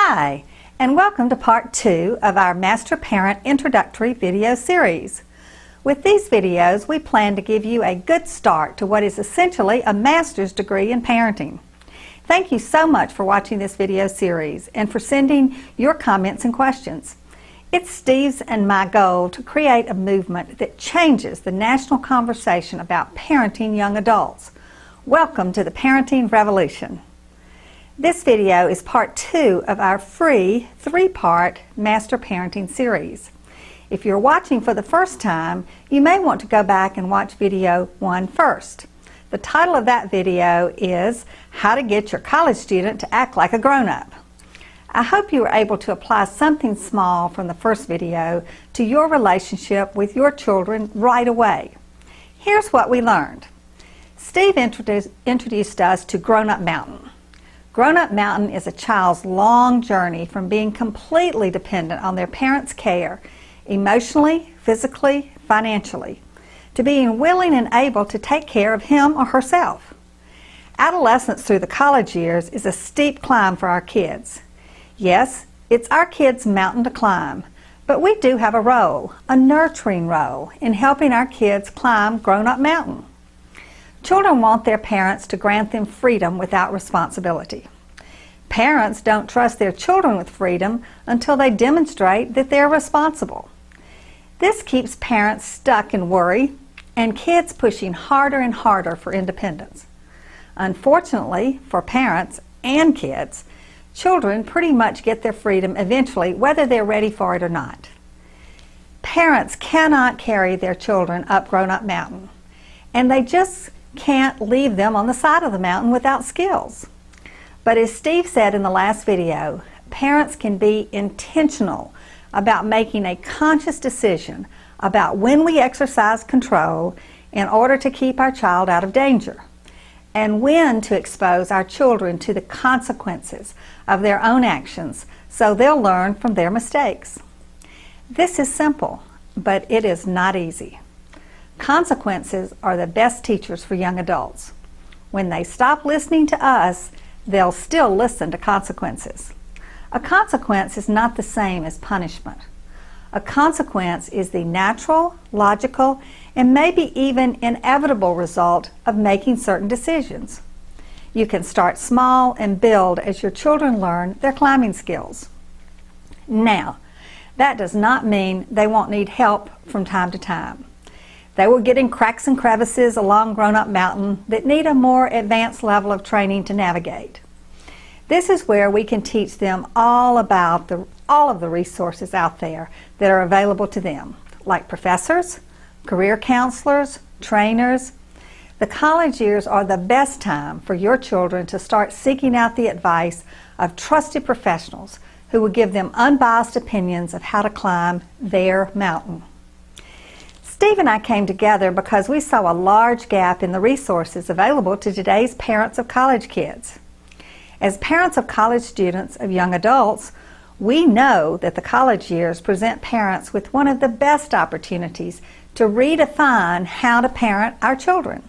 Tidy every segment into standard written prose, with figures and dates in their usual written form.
Hi, and welcome to part 2 of our Master Parent Introductory video series. With these videos, we plan to give you a good start to what is essentially a master's degree in parenting. Thank you so much for watching this video series and for sending your comments and questions. It's Steve's and my goal to create a movement that changes the national conversation about parenting young adults. Welcome to the Parenting Revolution. This video is part 2 of our free 3-part Master Parenting series. If you're watching for the first time, you may want to go back and watch video 1 first. The title of that video is How to Get Your College Student to Act Like a Grown-Up. I hope you were able to apply something small from the first video to your relationship with your children right away. Here's what we learned. Steve introduced us to Grown Up Mountain. Grown Up Mountain is a child's long journey from being completely dependent on their parents' care, emotionally, physically, financially, to being willing and able to take care of him or herself. Adolescence through the college years is a steep climb for our kids. Yes, it's our kids' mountain to climb, but we do have a role, a nurturing role, in helping our kids climb Grown Up Mountain. Children want their parents to grant them freedom without responsibility. Parents don't trust their children with freedom until they demonstrate that they're responsible. This keeps parents stuck in worry and kids pushing harder and harder for independence. Unfortunately, for parents and kids, children pretty much get their freedom eventually, whether they're ready for it or not. Parents cannot carry their children up Grown Up Mountain, and they just can't leave them on the side of the mountain without skills. But as Steve said in the last video, parents can be intentional about making a conscious decision about when we exercise control in order to keep our child out of danger, and when to expose our children to the consequences of their own actions so they'll learn from their mistakes. This is simple, but it is not easy. Consequences are the best teachers for young adults. When they stop listening to us, they'll still listen to consequences. A consequence is not the same as punishment. A consequence is the natural, logical, and maybe even inevitable result of making certain decisions. You can start small and build as your children learn their climbing skills. Now, that does not mean they won't need help from time to time. They will get in cracks and crevices along Grown Up Mountain that need a more advanced level of training to navigate. This is where we can teach them all of the resources out there that are available to them, like professors, career counselors, trainers. The college years are the best time for your children to start seeking out the advice of trusted professionals who will give them unbiased opinions of how to climb their mountain. Steve and I came together because we saw a large gap in the resources available to today's parents of college kids. As parents of college students of young adults, we know that the college years present parents with one of the best opportunities to redefine how to parent our children.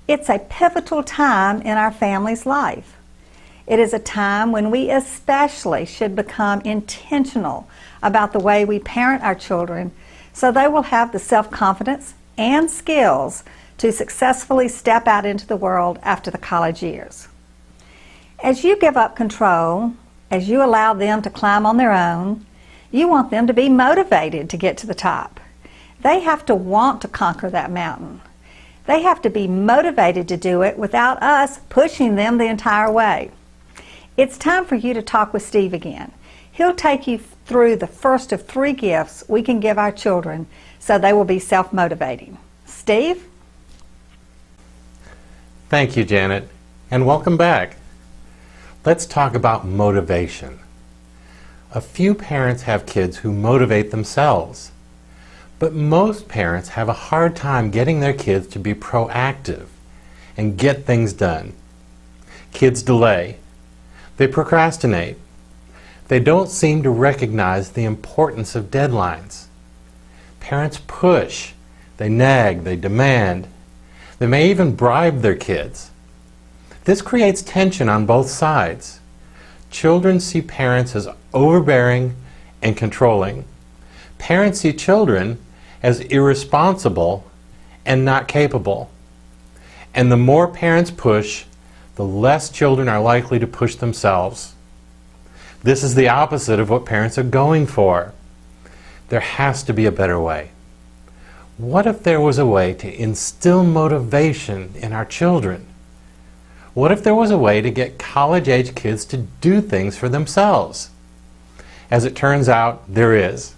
It's a pivotal time in our family's life. It is a time when we especially should become intentional about the way we parent our children so they will have the self-confidence and skills to successfully step out into the world after the college years. As you give up control, as you allow them to climb on their own, you want them to be motivated to get to the top. They have to want to conquer that mountain. They have to be motivated to do it without us pushing them the entire way. It's time for you to talk with Steve again. He'll take you through the first of 3 gifts we can give our children so they will be self-motivating. Steve? Thank you, Janet, and welcome back. Let's talk about motivation. A few parents have kids who motivate themselves, but most parents have a hard time getting their kids to be proactive and get things done. Kids delay. They procrastinate. They don't seem to recognize the importance of deadlines. Parents push, they nag, they demand. They may even bribe their kids. This creates tension on both sides. Children see parents as overbearing and controlling. Parents see children as irresponsible and not capable. And the more parents push, the less children are likely to push themselves. This is the opposite of what parents are going for. There has to be a better way. What if there was a way to instill motivation in our children? What if there was a way to get college-age kids to do things for themselves? As it turns out, there is.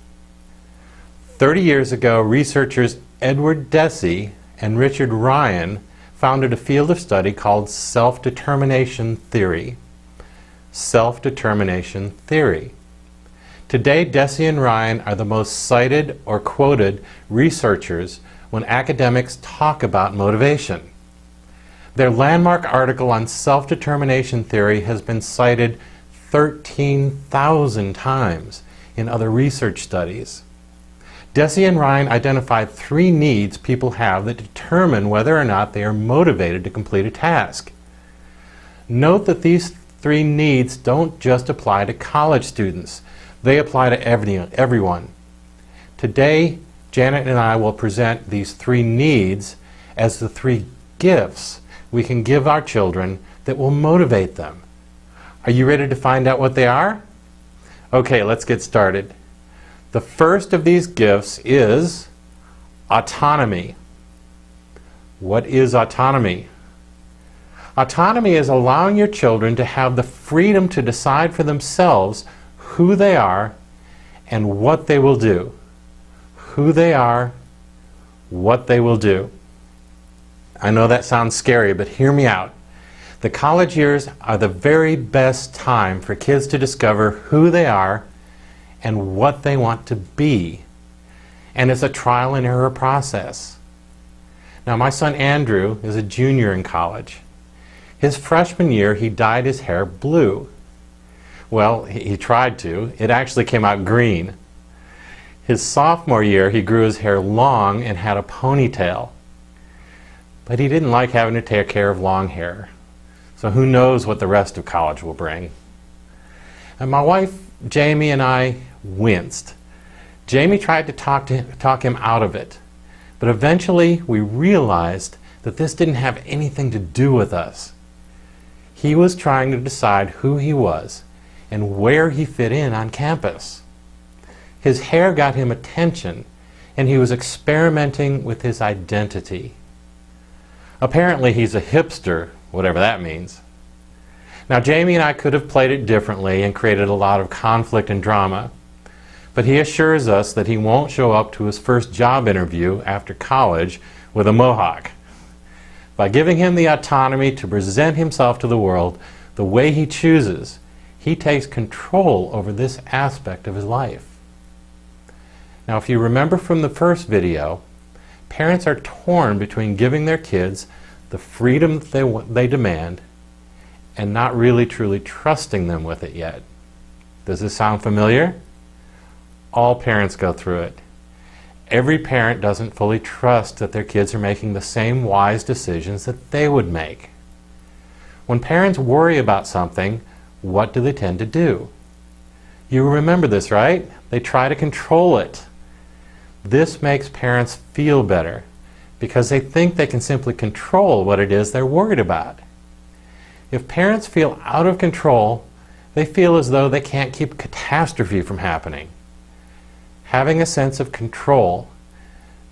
30 years ago, researchers Edward Deci and Richard Ryan founded a field of study called self-determination theory. Self-determination theory. Today, Deci and Ryan are the most cited or quoted researchers when academics talk about motivation. Their landmark article on self-determination theory has been cited 13,000 times in other research studies. Deci and Ryan identified 3 needs people have that determine whether or not they are motivated to complete a task. Note that these 3 needs don't just apply to college students. They apply to everyone. Today, Janet and I will present these 3 needs as the 3 gifts we can give our children that will motivate them. Are you ready to find out what they are? Okay, let's get started. The first of these gifts is autonomy. What is autonomy? Autonomy is allowing your children to have the freedom to decide for themselves who they are and what they will do. Who they are, what they will do. I know that sounds scary, but hear me out. The college years are the very best time for kids to discover who they are and what they want to be. And it's a trial and error process. Now, my son Andrew is a junior in college. His freshman year, he dyed his hair blue. Well, he tried to. It actually came out green. His sophomore year, he grew his hair long and had a ponytail. But he didn't like having to take care of long hair. So who knows what the rest of college will bring. And my wife, Jamie, and I winced. Jamie tried to talk him out of it. But eventually, we realized that this didn't have anything to do with us. He was trying to decide who he was and where he fit in on campus. His hair got him attention, and he was experimenting with his identity. Apparently, he's a hipster, whatever that means. Now, Jamie and I could have played it differently and created a lot of conflict and drama, but he assures us that he won't show up to his first job interview after college with a mohawk. By giving him the autonomy to present himself to the world the way he chooses, he takes control over this aspect of his life. Now, if you remember from the first video, parents are torn between giving their kids the freedom that they demand and not really truly trusting them with it yet. Does this sound familiar? All parents go through it. Every parent doesn't fully trust that their kids are making the same wise decisions that they would make. When parents worry about something, what do they tend to do? You remember this, right? They try to control it. This makes parents feel better because they think they can simply control what it is they're worried about. If parents feel out of control, they feel as though they can't keep catastrophe from happening. Having a sense of control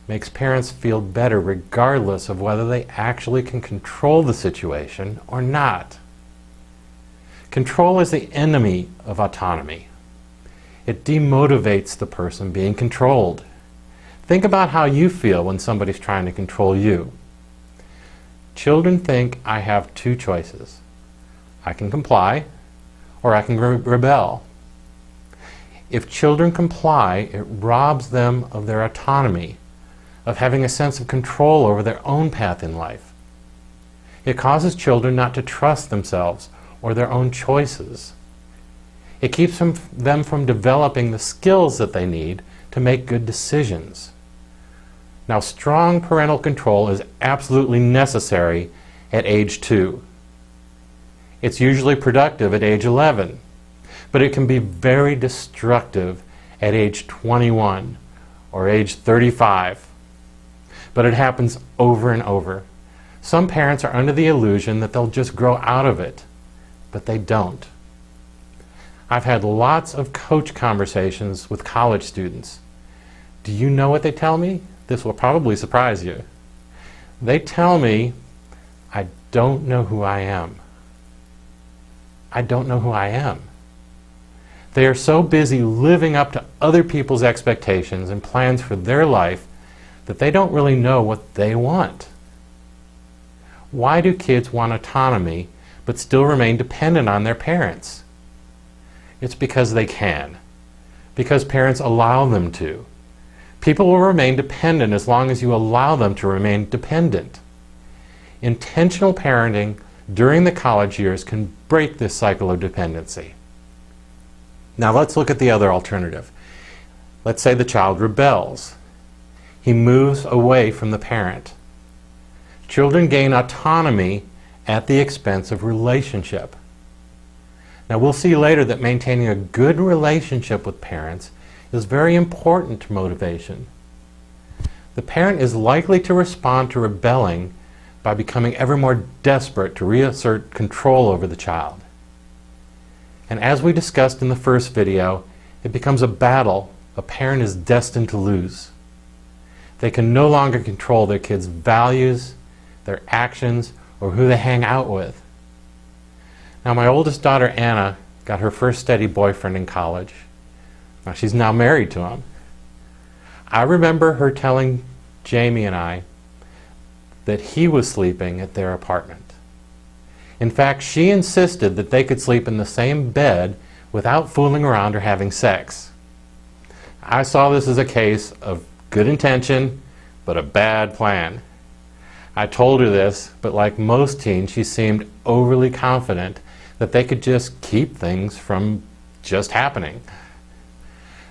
makes parents feel better regardless of whether they actually can control the situation or not. Control is the enemy of autonomy. It demotivates the person being controlled. Think about how you feel when somebody's trying to control you. Children think I have 2 choices. I can comply or I can rebel. If children comply, it robs them of their autonomy, of having a sense of control over their own path in life. It causes children not to trust themselves or their own choices. It keeps them from developing the skills that they need to make good decisions. Now, strong parental control is absolutely necessary at age 2. It's usually productive at age 11. but it can be very destructive at age 21 or age 35. But it happens over and over. Some parents are under the illusion that they'll just grow out of it, but they don't. I've had lots of coach conversations with college students. Do you know what they tell me? This will probably surprise you. They tell me, I don't know who I am. I don't know who I am. They are so busy living up to other people's expectations and plans for their life that they don't really know what they want. Why do kids want autonomy but still remain dependent on their parents? It's because they can. Because parents allow them to. People will remain dependent as long as you allow them to remain dependent. Intentional parenting during the college years can break this cycle of dependency. Now let's look at the other alternative. Let's say the child rebels. He moves away from the parent. Children gain autonomy at the expense of relationship. Now we'll see later that maintaining a good relationship with parents is very important to motivation. The parent is likely to respond to rebelling by becoming ever more desperate to reassert control over the child. And as we discussed in the first video, it becomes a battle a parent is destined to lose. They can no longer control their kids' values, their actions, or who they hang out with. Now, my oldest daughter, Anna, got her first steady boyfriend in college. Now, she's now married to him. I remember her telling Jamie and I that he was sleeping at their apartment. In fact, she insisted that they could sleep in the same bed without fooling around or having sex. I saw this as a case of good intention, but a bad plan. I told her this, but like most teens, she seemed overly confident that they could just keep things from just happening.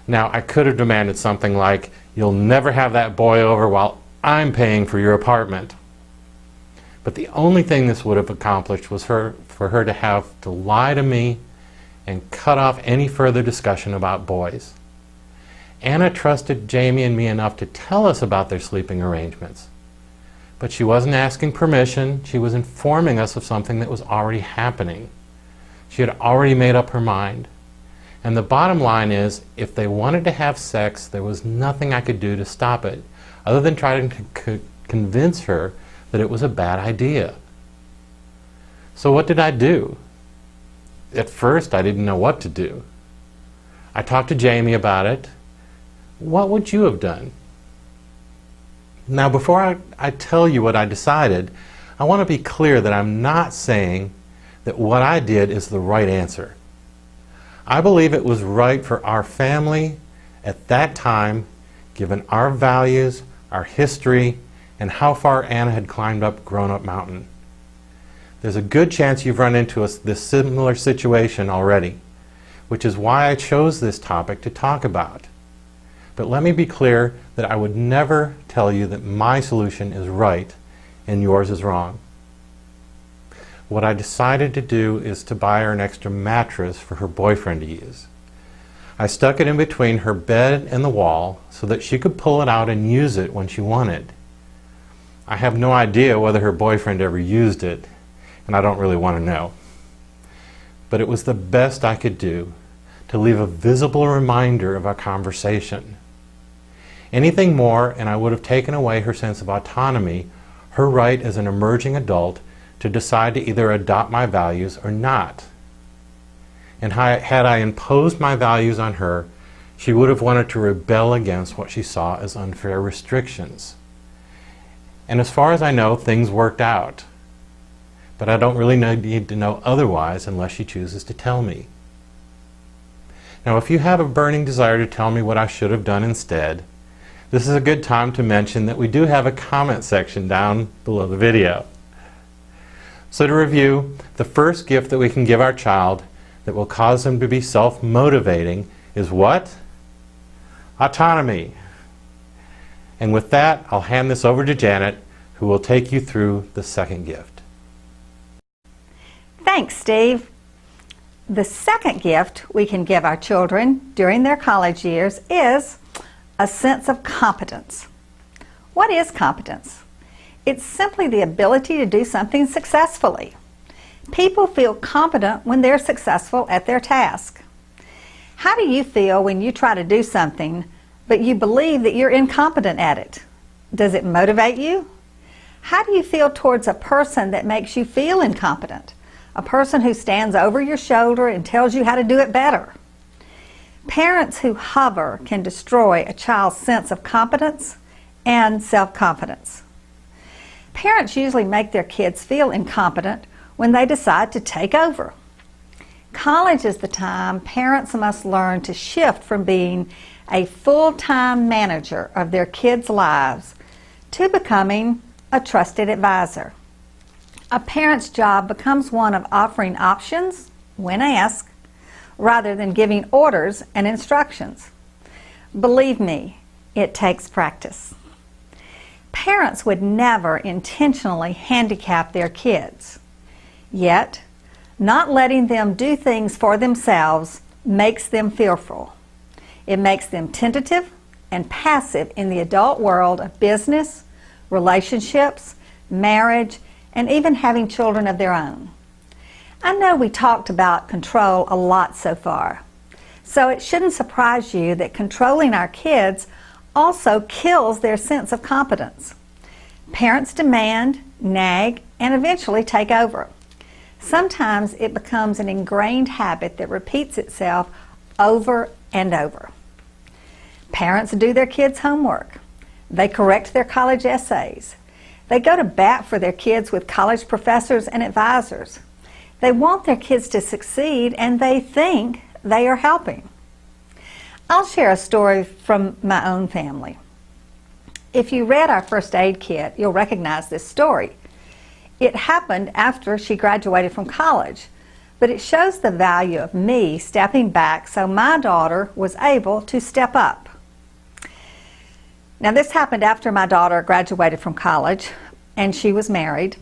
Now, I could have demanded something like, "You'll never have that boy over while I'm paying for your apartment." But the only thing this would have accomplished was for her to have to lie to me and cut off any further discussion about boys. Anna trusted Jamie and me enough to tell us about their sleeping arrangements. But she wasn't asking permission, she was informing us of something that was already happening. She had already made up her mind. And the bottom line is, if they wanted to have sex, there was nothing I could do to stop it, other than trying to convince her that it was a bad idea. So what did I do? At first, I didn't know what to do. I talked to Jamie about it. What would you have done? Now, before I tell you what I decided, I want to be clear that I'm not saying that what I did is the right answer. I believe it was right for our family at that time, given our values, our history, and how far Anna had climbed up Grown Up Mountain. There's a good chance you've run into this similar situation already, which is why I chose this topic to talk about. But let me be clear that I would never tell you that my solution is right and yours is wrong. What I decided to do is to buy her an extra mattress for her boyfriend to use. I stuck it in between her bed and the wall so that she could pull it out and use it when she wanted. I have no idea whether her boyfriend ever used it, and I don't really want to know. But it was the best I could do to leave a visible reminder of our conversation. Anything more, and I would have taken away her sense of autonomy, her right as an emerging adult to decide to either adopt my values or not. And had I imposed my values on her, she would have wanted to rebel against what she saw as unfair restrictions. And as far as I know, things worked out. But I don't really need to know otherwise unless she chooses to tell me. Now, if you have a burning desire to tell me what I should have done instead, this is a good time to mention that we do have a comment section down below the video. So to review, the first gift that we can give our child that will cause them to be self-motivating is what? Autonomy. And with that, I'll hand this over to Janet, who will take you through the second gift. Thanks, Steve. The second gift we can give our children during their college years is a sense of competence. What is competence? It's simply the ability to do something successfully. People feel competent when they're successful at their task. How do you feel when you try to do something, but you believe that you're incompetent at it? Does it motivate you? How do you feel towards a person that makes you feel incompetent? A person who stands over your shoulder and tells you how to do it better? Parents who hover can destroy a child's sense of competence and self-confidence. Parents usually make their kids feel incompetent when they decide to take over. College is the time parents must learn to shift from being a full-time manager of their kids' lives to becoming a trusted advisor. A parent's job becomes one of offering options when asked, rather than giving orders and instructions. Believe me, it takes practice. Parents would never intentionally handicap their kids. Yet, not letting them do things for themselves makes them fearful. It makes them tentative and passive in the adult world of business, relationships, marriage, and even having children of their own. I know we talked about control a lot so far, so it shouldn't surprise you that controlling our kids also kills their sense of competence. Parents demand, nag, and eventually take over. Sometimes it becomes an ingrained habit that repeats itself over and over. Parents do their kids' homework. They correct their college essays. They go to bat for their kids with college professors and advisors. They want their kids to succeed, and they think they are helping. I'll share a story from my own family. If you read our first aid kit, you'll recognize this story. It happened after she graduated from college, but it shows the value of me stepping back so my daughter was able to step up. Now, this happened after my daughter graduated from college and she was married,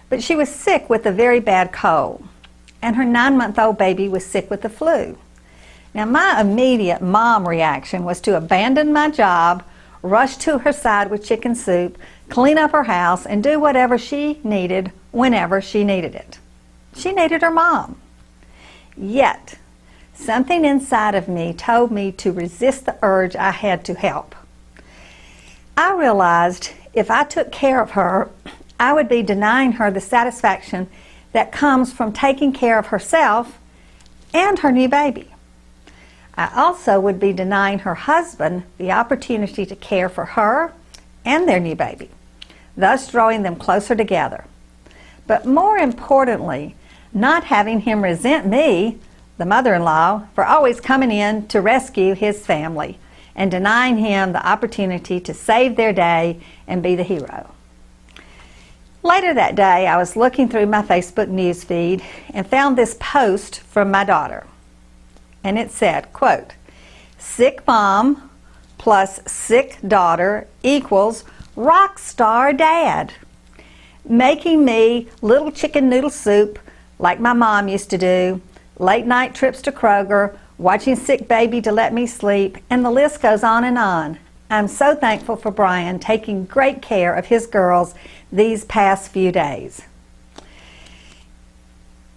but she was sick with a very bad cold, and her 9-month-old baby was sick with the flu. Now, my immediate mom reaction was to abandon my job, rush to her side with chicken soup, clean up her house, and do whatever she needed whenever she needed it. She needed her mom. Yet, something inside of me told me to resist the urge I had to help. I realized if I took care of her, I would be denying her the satisfaction that comes from taking care of herself and her new baby. I also would be denying her husband the opportunity to care for her and their new baby, thus drawing them closer together. But more importantly, not having him resent me, the mother-in-law, for always coming in to rescue his family and denying him the opportunity to save their day and be the hero. Later that day, I was looking through my Facebook news feed and found this post from my daughter. And it said, quote, "Sick mom plus sick daughter equals rock star dad. Making me little chicken noodle soup like my mom used to do, late night trips to Kroger, watching sick baby to let me sleep, and the list goes on and on. I'm so thankful for Brian taking great care of his girls these past few days."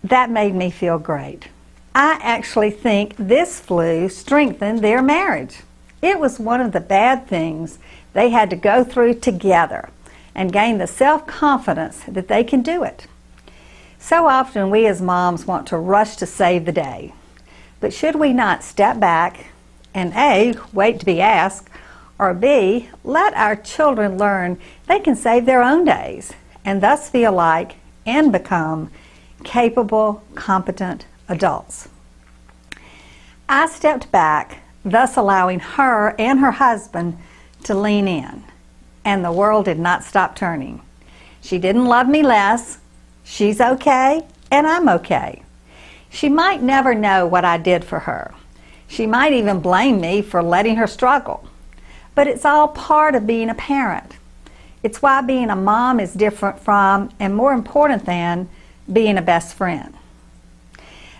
That made me feel great. I actually think this flu strengthened their marriage. It was one of the bad things they had to go through together and gain the self-confidence that they can do it. So often we as moms want to rush to save the day. But should we not step back and A, wait to be asked, or B, let our children learn they can save their own days and thus feel like and become capable, competent adults? I stepped back, thus allowing her and her husband to lean in, and the world did not stop turning. She didn't love me less. She's okay, and I'm okay. She might never know what I did for her. She might even blame me for letting her struggle. But it's all part of being a parent. It's why being a mom is different from, and more important than, being a best friend.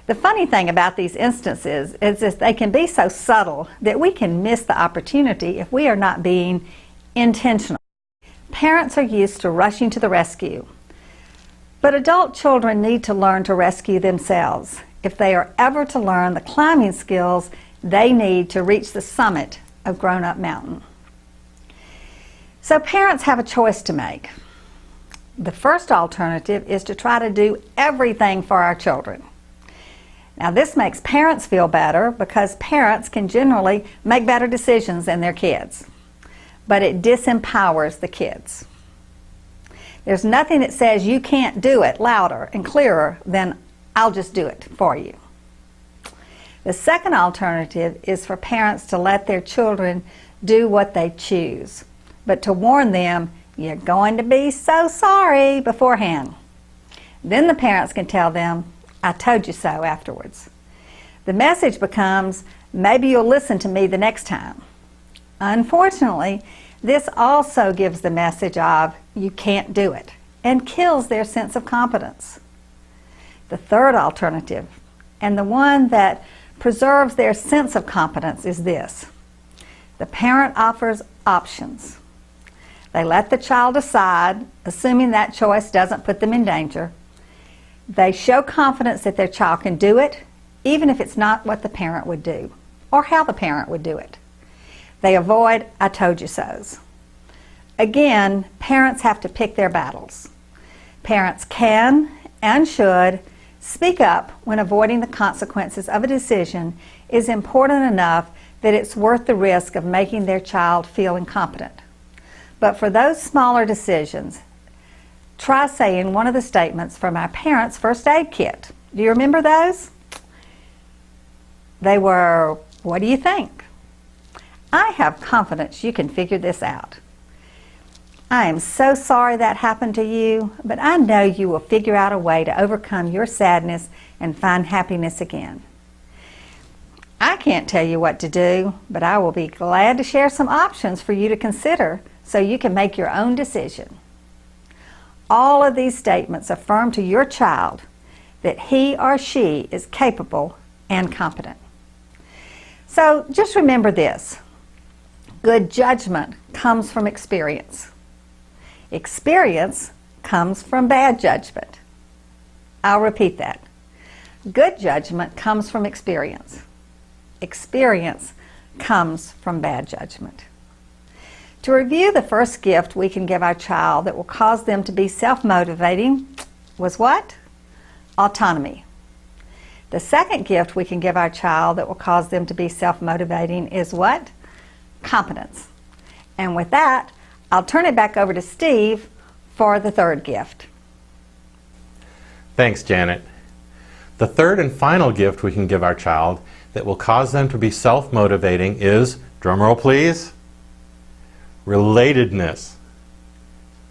The funny thing about these instances is that they can be so subtle that we can miss the opportunity if we are not being intentional. Parents are used to rushing to the rescue, but adult children need to learn to rescue themselves if they are ever to learn the climbing skills they need to reach the summit of Grown Up Mountain. So parents have a choice to make. The first alternative is to try to do everything for our children. Now this makes parents feel better because parents can generally make better decisions than their kids, but it disempowers the kids. There's nothing that says you can't do it louder and clearer than I'll just do it for you. The second alternative is for parents to let their children do what they choose, but to warn them, you're going to be so sorry beforehand. Then the parents can tell them, I told you so afterwards. The message becomes, maybe you'll listen to me the next time. Unfortunately, this also gives the message of, you can't do it, and kills their sense of competence. The third alternative, and the one that preserves their sense of competence, is this. The parent offers options. They let the child decide, assuming that choice doesn't put them in danger. They show confidence that their child can do it, even if it's not what the parent would do, or how the parent would do it. They avoid I told you so's. Again, parents have to pick their battles. Parents can and should speak up when avoiding the consequences of a decision is important enough that it's worth the risk of making their child feel incompetent. But for those smaller decisions, try saying one of the statements from our parents' first aid kit. Do you remember those? They were, what do you think? I have confidence you can figure this out. I am so sorry that happened to you, but I know you will figure out a way to overcome your sadness and find happiness again. I can't tell you what to do, but I will be glad to share some options for you to consider so you can make your own decision. All of these statements affirm to your child that he or she is capable and competent. So just remember this. Good judgment comes from experience. Experience comes from bad judgment. I'll repeat that. Good judgment comes from experience. Experience comes from bad judgment. To review, the first gift we can give our child that will cause them to be self-motivating was what? Autonomy. The second gift we can give our child that will cause them to be self-motivating is what? Competence. And with that, I'll turn it back over to Steve for the third gift. Thanks, Janet. The third and final gift we can give our child that will cause them to be self-motivating is, drumroll please, relatedness.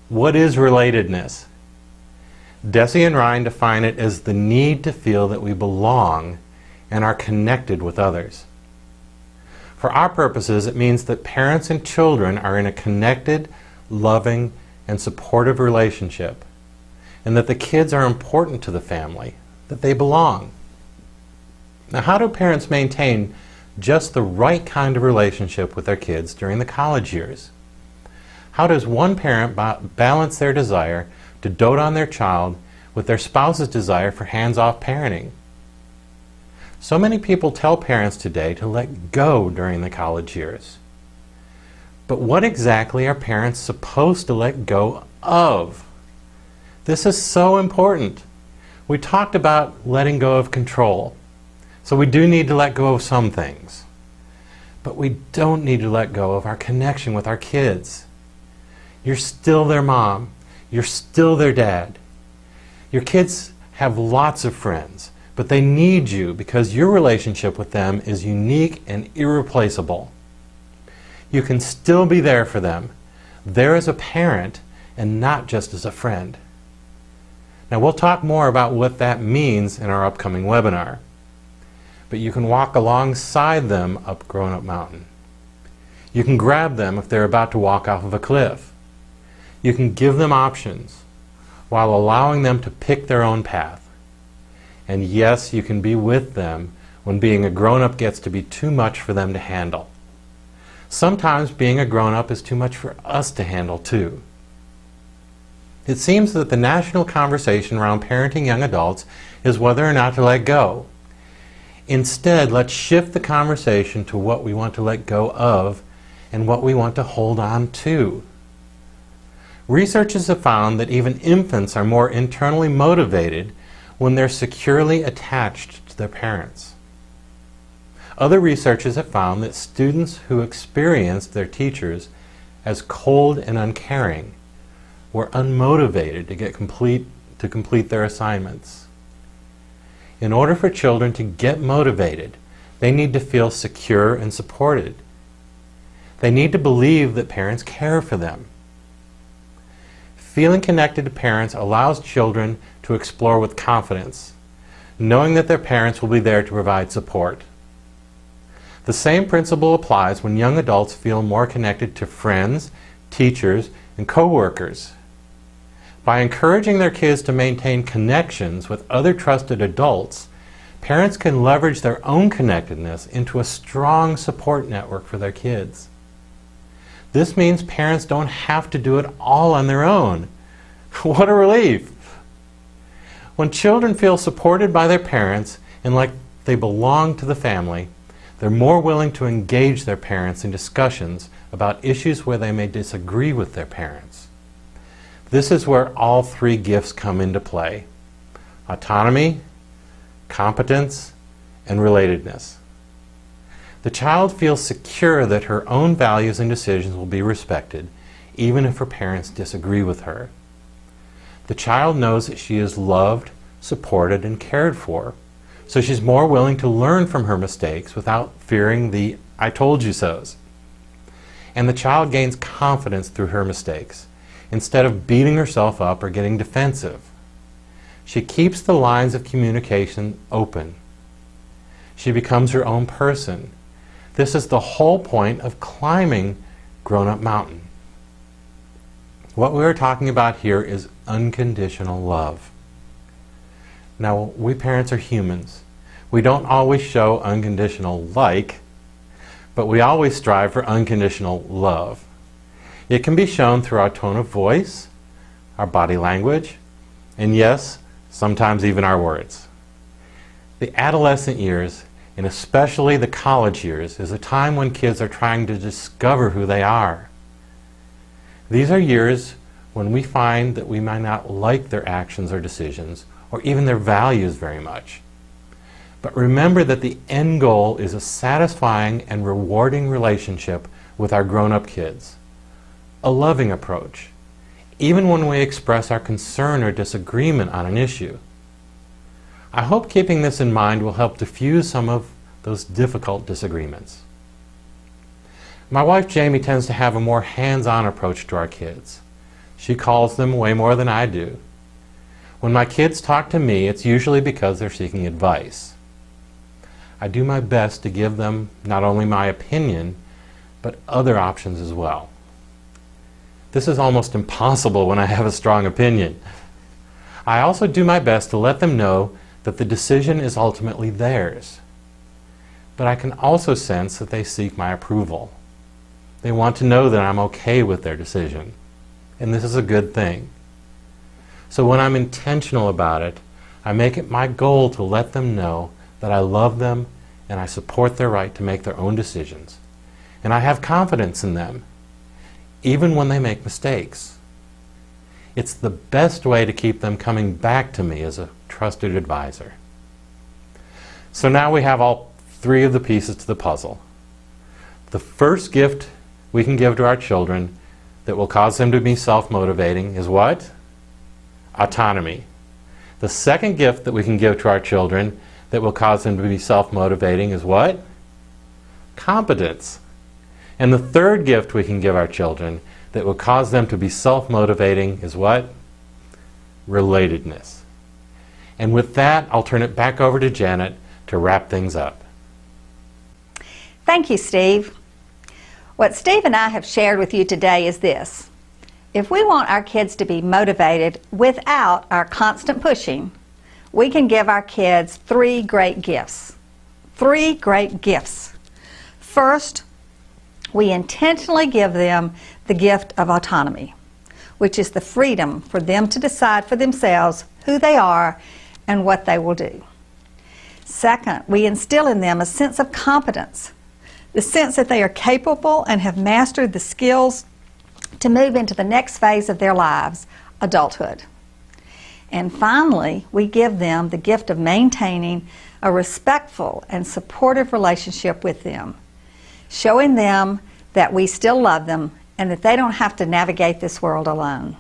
What is relatedness? Deci and Ryan define it as the need to feel that we belong and are connected with others. For our purposes, it means that parents and children are in a connected, loving, and supportive relationship, and that the kids are important to the family, that they belong. Now, how do parents maintain just the right kind of relationship with their kids during the college years? How does one parent balance their desire to dote on their child with their spouse's desire for hands-off parenting? So many people tell parents today to let go during the college years. But what exactly are parents supposed to let go of? This is so important. We talked about letting go of control. So we do need to let go of some things. But we don't need to let go of our connection with our kids. You're still their mom. You're still their dad. Your kids have lots of friends, but they need you because your relationship with them is unique and irreplaceable. You can still be there for them, there as a parent and not just as a friend. Now we'll talk more about what that means in our upcoming webinar. But you can walk alongside them up Grown Up Mountain. You can grab them if they're about to walk off of a cliff. You can give them options while allowing them to pick their own path. And yes, you can be with them when being a grown-up gets to be too much for them to handle. Sometimes being a grown-up is too much for us to handle too. It seems that the national conversation around parenting young adults is whether or not to let go. Instead, let's shift the conversation to what we want to let go of and what we want to hold on to. Researchers have found that even infants are more internally motivated when they're securely attached to their parents. Other researchers have found that students who experienced their teachers as cold and uncaring were unmotivated to complete their assignments. In order for children to get motivated, they need to feel secure and supported. They need to believe that parents care for them. Feeling connected to parents allows children to explore with confidence, knowing that their parents will be there to provide support. The same principle applies when young adults feel more connected to friends, teachers, and co-workers. By encouraging their kids to maintain connections with other trusted adults, parents can leverage their own connectedness into a strong support network for their kids. This means parents don't have to do it all on their own. What a relief! When children feel supported by their parents and like they belong to the family, they're more willing to engage their parents in discussions about issues where they may disagree with their parents. This is where all three gifts come into play: autonomy, competence, and relatedness. The child feels secure that her own values and decisions will be respected, even if her parents disagree with her. The child knows that she is loved, supported, and cared for, so she's more willing to learn from her mistakes without fearing the "I told you so's." And the child gains confidence through her mistakes, instead of beating herself up or getting defensive. She keeps the lines of communication open. She becomes her own person. This is the whole point of climbing Grown-Up Mountain. What we are talking about here is unconditional love. Now, we parents are humans. We don't always show unconditional like, but we always strive for unconditional love. It can be shown through our tone of voice, our body language, and yes, sometimes even our words. The adolescent years, and especially the college years, is a time when kids are trying to discover who they are. These are years when we find that we might not like their actions or decisions, or even their values very much. But remember that the end goal is a satisfying and rewarding relationship with our grown-up kids. A loving approach, even when we express our concern or disagreement on an issue. I hope keeping this in mind will help diffuse some of those difficult disagreements. My wife Jamie tends to have a more hands-on approach to our kids. She calls them way more than I do. When my kids talk to me, it's usually because they're seeking advice. I do my best to give them not only my opinion, but other options as well. This is almost impossible when I have a strong opinion. I also do my best to let them know that the decision is ultimately theirs. But I can also sense that they seek my approval. They want to know that I'm okay with their decision, and this is a good thing. So when I'm intentional about it, I make it my goal to let them know that I love them and I support their right to make their own decisions. And I have confidence in them, even when they make mistakes. It's the best way to keep them coming back to me as a trusted advisor. So now we have all three of the pieces to the puzzle. The first gift we can give to our children that will cause them to be self-motivating is what? Autonomy. The second gift that we can give to our children that will cause them to be self-motivating is what? Competence. And the third gift we can give our children that will cause them to be self-motivating is what? Relatedness. And with that, I'll turn it back over to Janet to wrap things up. Thank you, Steve. What Steve and I have shared with you today is this. If we want our kids to be motivated without our constant pushing, we can give our kids 3 great gifts. 3 great gifts. First, we intentionally give them the gift of autonomy, which is the freedom for them to decide for themselves who they are and what they will do. Second, we instill in them a sense of competence, the sense that they are capable and have mastered the skills to move into the next phase of their lives, adulthood. And finally, we give them the gift of maintaining a respectful and supportive relationship with them, showing them that we still love them and that they don't have to navigate this world alone.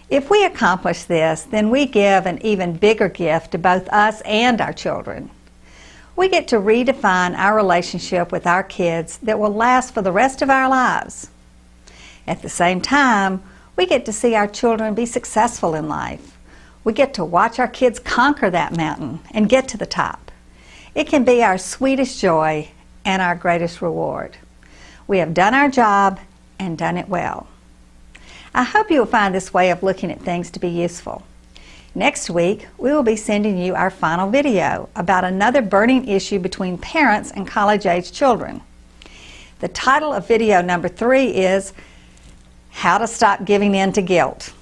If we accomplish this, then we give an even bigger gift to both us and our children. We get to redefine our relationship with our kids that will last for the rest of our lives. At the same time, we get to see our children be successful in life. We get to watch our kids conquer that mountain and get to the top. It can be our sweetest joy and our greatest reward. We have done our job and done it well. I hope you will find this way of looking at things to be useful. Next week, we will be sending you our final video about another burning issue between parents and college-age children. The title of video number 3 is How to Stop Giving In to Guilt.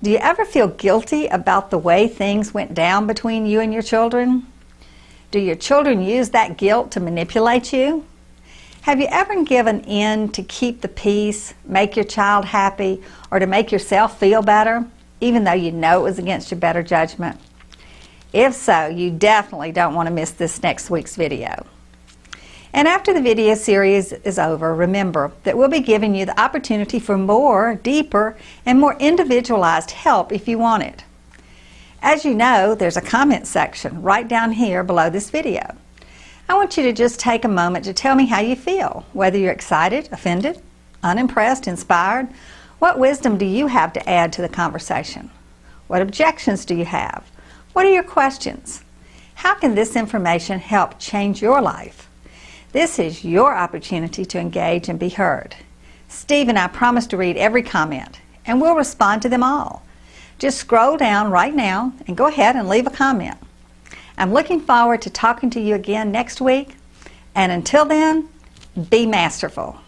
Do you ever feel guilty about the way things went down between you and your children? Do your children use that guilt to manipulate you? Have you ever given in to keep the peace, make your child happy, or to make yourself feel better, even though you know it was against your better judgment? If so, you definitely don't want to miss this next week's video. And after the video series is over, remember that we'll be giving you the opportunity for more, deeper, and more individualized help if you want it. As you know, there's a comment section right down here below this video. I want you to just take a moment to tell me how you feel, whether you're excited, offended, unimpressed, inspired. What wisdom do you have to add to the conversation? What objections do you have? What are your questions? How can this information help change your life? This is your opportunity to engage and be heard. Steve and I promise to read every comment, and we'll respond to them all. Just scroll down right now and go ahead and leave a comment. I'm looking forward to talking to you again next week, and until then, be masterful.